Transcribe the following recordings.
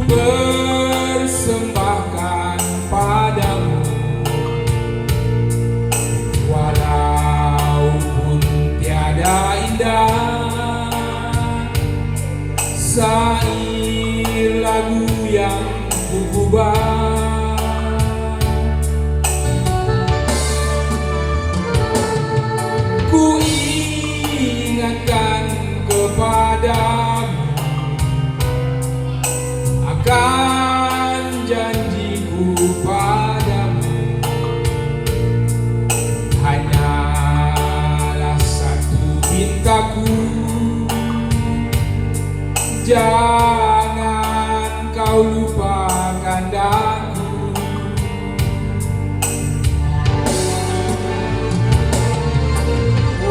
persembahkan padamu, walaupun tiada indah sair lagu yang kugubah. Ku ingatkan kepadamu akan janjiku padamu, hanyalah satu mintaku, jangan kau lupakan aku.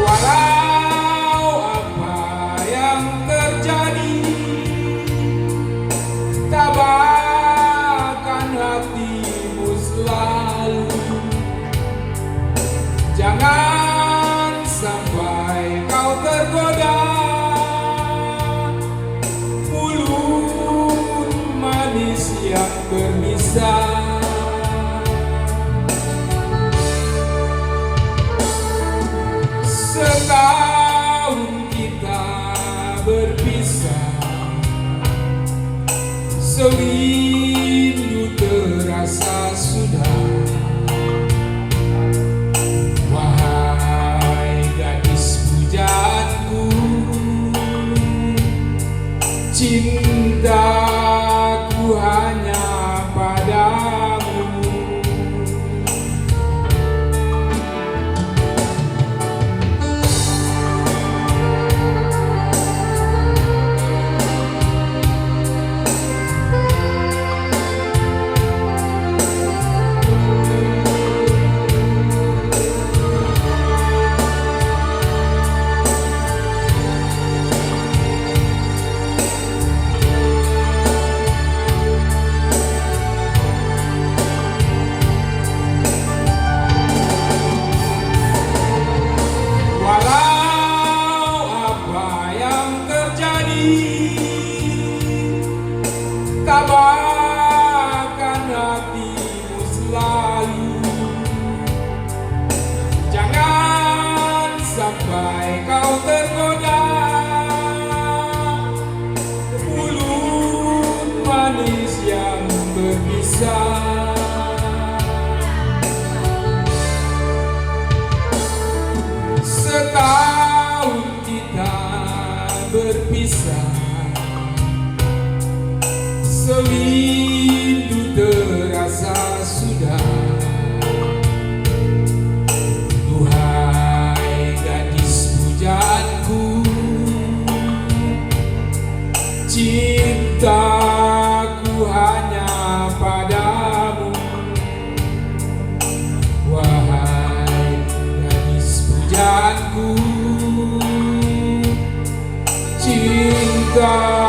Walau apa yang terjadi, tabahkan hatimu selalu, jangan sampai kau tergoda mulut manis yang berbisa. Setahun kita berpisah, sewindu terasa sudah. Wahai gadis pujaanku, cintaku hanya padamu. Tabahkan hatimu selalu, jangan sampai kau tergoda mulut manis yang berbisa. Setahun kita berpisah, sewindu terasa sudah. Duhai gadis pujaanku, cintaku hanya padamu. Wahai gadis pujaanku, cinta